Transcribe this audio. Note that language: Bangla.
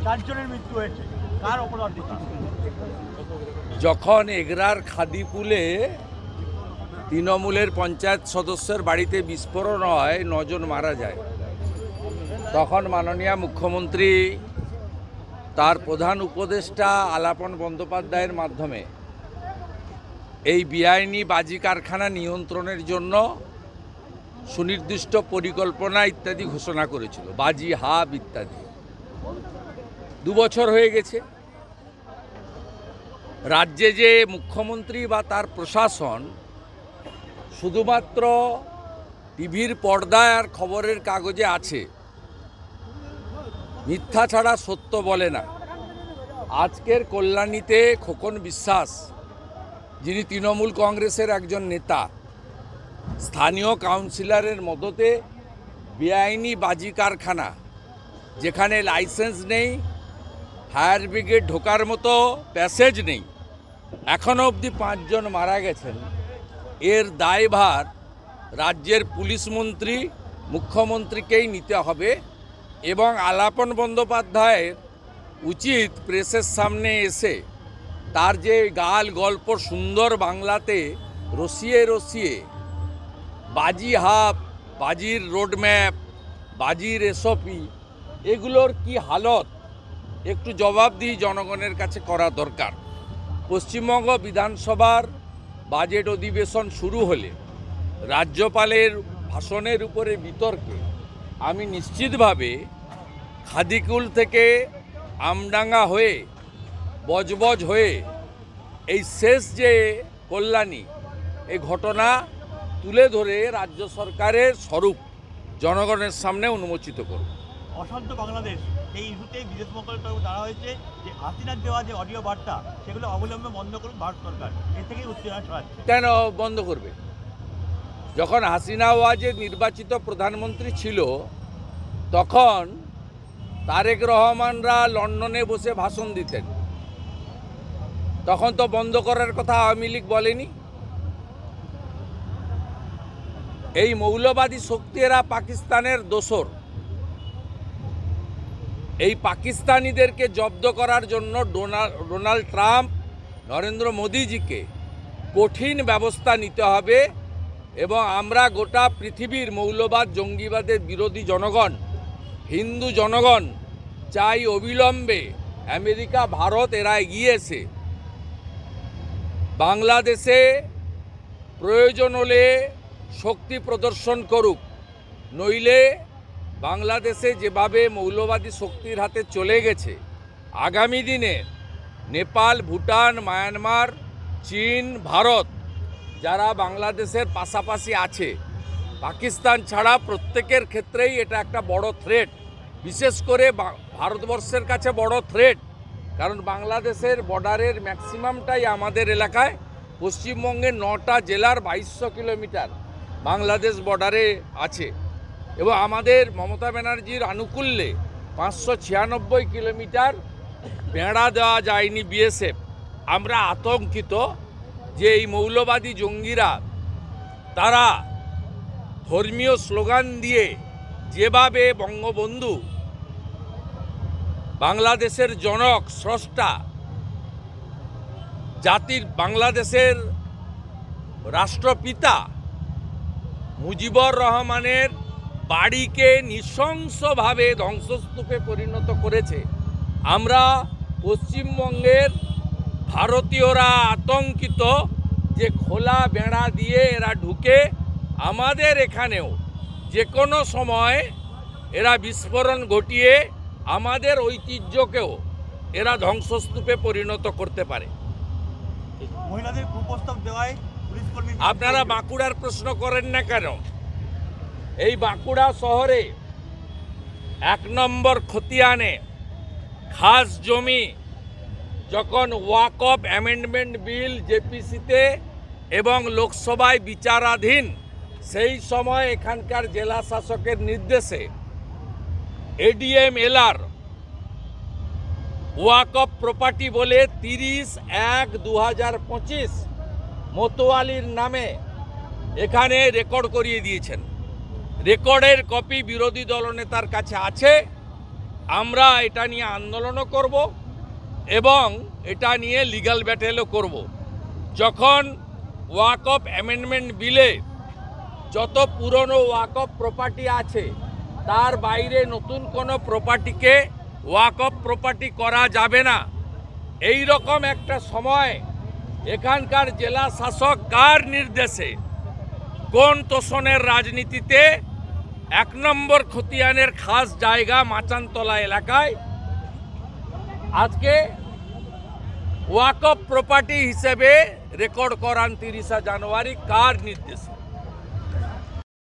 4 জনের মৃত্যু হয়েছে, কার অপরাধ? যখন এগরার খাদিপুলে তৃণমূলের পঞ্চায়েত সদস্যের বাড়িতে বিস্ফোরণ হয়, 9 জন মারা যায়, তখন মাননীয় মুখ্যমন্ত্রী তার প্রধান উপদেষ্টা আলাপন বন্দ্যোপাধ্যায়ের মাধ্যমে এই বেআইনি বাজি কারখানা নিয়ন্ত্রণের জন্য সুনির্দিষ্ট পরিকল্পনা ইত্যাদি ঘোষণা করেছিল, বাজি হাব ইত্যাদি। 2 বছর হয়ে গেছে। রাজ্যে যে মুখ্যমন্ত্রী বা তার প্রশাসন শুধুমাত্র টিভির পর্দায় আর খবরের কাগজে আছে, মিথ্যা ছাড়া সত্য বলে না। আজকের কল্যাণীতে খোকন বিশ্বাস, যিনি তৃণমূল কংগ্রেসের একজন নেতা, স্থানীয় কাউন্সিলরের মদতে বেআইনি বাজি কারখানা, যেখানে লাইসেন্স নেই, ফায়ার ব্রিগেড ঢোকার মতো প্যাসেজ নেই, এখনও অবধি 5 জন মারা গেছেন। এর দায়ভার রাজ্যের পুলিশ মন্ত্রী, মুখ্যমন্ত্রীকেই নিতে হবে এবং আলাপন বন্দ্যোপাধ্যায়ের উচিত প্রেসের সামনে এসে তার যে গাল গল্প সুন্দর বাংলাতে রসিয়ে রসিয়ে বাজি হাব, বাজির রোডম্যাপ, বাজির এসওপি, এগুলোর কি হালত একটু জবাবদিহি জনগণের কাছে করা দরকার। পশ্চিমবঙ্গ বিধানসভার বাজেট অধিবেশন শুরু হলে রাজ্যপালের ভাষণের উপরে বিতর্কে আমি নিশ্চিতভাবে খাদিকুল থেকে আমডাঙ্গা হয়ে বজবজ হয়ে এই শেষ যে কল্যাণী, এই ঘটনা তুলে ধরে রাজ্য সরকারের স্বরূপ জনগণের সামনে উন্মোচিত করব। অশান্ত বাংলাদেশ, এই ইস্যুতেই বিদেশ মন্ত্রণালয়ের তরফে জানা হয়েছে যে হাসিনার দেওয়া যে অডিও বার্তা, সেগুলো অবলম্বনে বন্ধ করুন ভারত সরকার। এর থেকেই উত্তেজনা ছড়াচ্ছে। কেন বন্ধ করবে? যখন হাসিনা ওয়াজেদ নির্বাচিত প্রধানমন্ত্রী ছিল, তখন তারেক রহমানরা লন্ডনে বসে ভাষণ দিতেন, তখন তো বন্ধ করার কথা আওয়ামী লীগ বলেনি। এই মৌলবাদী শক্তিরা পাকিস্তানের দোসর। এই পাকিস্তানিদেরকে জব্দ করার জন্য ডোনাল্ড ট্রাম্প, নরেন্দ্র মোদীজিকে কঠিন ব্যবস্থা নিতে হবে এবং আমরা গোটা পৃথিবীর মৌলবাদ জঙ্গিবাদের বিরোধী জনগণ, হিন্দু জনগণ চাই অবিলম্বে আমেরিকা, ভারত এরা এগিয়ে এসে বাংলাদেশে প্রয়োজন হলে শক্তি প্রদর্শন করুক, নইলে বাংলাদেশে যেভাবে মৌলবাদী শক্তির হাতে চলে গেছে, আগামী দিনে নেপাল, ভুটান, মায়ানমার, চীন, ভারত যারা বাংলাদেশের পাশাপাশি আছে, পাকিস্তান ছাড়া প্রত্যেকের ক্ষেত্রেই এটা একটা বড় থ্রেট। বিশেষ করে ভারতবর্ষের কাছে বড় থ্রেট, কারণ বাংলাদেশের বর্ডারের ম্যাক্সিমামটাই আমাদের এলাকায়। পশ্চিমবঙ্গের 9টা জেলার 2200 কিলোমিটার বাংলাদেশ বর্ডারে আছে এবং আমাদের মমতা ব্যানার্জির আনুকূল্যে 596 কিলোমিটার বেড়া দেওয়া যায়নি বিএসএফ। আমরা আতঙ্কিত যে এই মৌলবাদী জঙ্গিরা তারা ধর্মীয় স্লোগান দিয়ে যেভাবে বঙ্গবন্ধু, বাংলাদেশের জনক, স্রষ্টা, জাতির বাংলাদেশের রাষ্ট্রপিতা মুজিবুর রহমানের বাড়িকে নৃশংসভাবে ধ্বংসস্তূপে পরিণত করেছে, আমরা পশ্চিমবঙ্গের ভারতীয়রা আতঙ্কিত যে খোলা বেড়া দিয়ে এরা ঢুকে আমাদের এখানেও যে কোনো সময় এরা বিস্ফোরণ ঘটিয়ে আমাদের ঐতিহ্যকেও এরা ধ্বংসস্তূপে পরিণত করতে পারে। মহিলাদের কুপ্রস্তাব দেওয়ায় পুলিশ কর্মী, আপনারা বাঁকুড়ার প্রশ্ন করেন না কেন? এই বাঁকুড়া শহরে 1 নম্বর খতিয়ানে খাস জমি যখন ওয়াকফ অ্যামেন্ডমেন্ট বিল জেপিসিতে এবং লোকসভায় বিচারাধীন, সেই সময় এখানকার জেলা শাসকের নির্দেশে এডিএম এলআর ওয়াকফ প্রপার্টি বলে 30/1/2025 মতোয়ালির নামে এখানে রেকর্ড করিয়ে দিয়েছেন। রেকর্ডের কপি বিরোধী দলনেতার কাছে আছে আমরা এটা নিয়ে আন্দোলনও করব এবং এটা নিয়ে লিগ্যাল ব্যাটেলও করব। যখন ওয়াকফ অ্যামেন্ডমেন্ট বিলে যত পুরনো ওয়াকফ প্রপার্টি আছে তার বাইরে নতুন কোনো প্রপার্টিকে ওয়াকফ প্রপার্টি করা যাবে না, এই রকম একটা সময় এখানকার জেলা শাসক কার নির্দেশে কোন তোষণের রাজনীতিতে 1 নম্বর খতিয়ানের খাস জায়গা মাচানতলা এলাকায় আজকে ওয়াকফ প্রপার্টি হিসেবে রেকর্ড করান 30 জানুয়ারি কার নির্দেশে?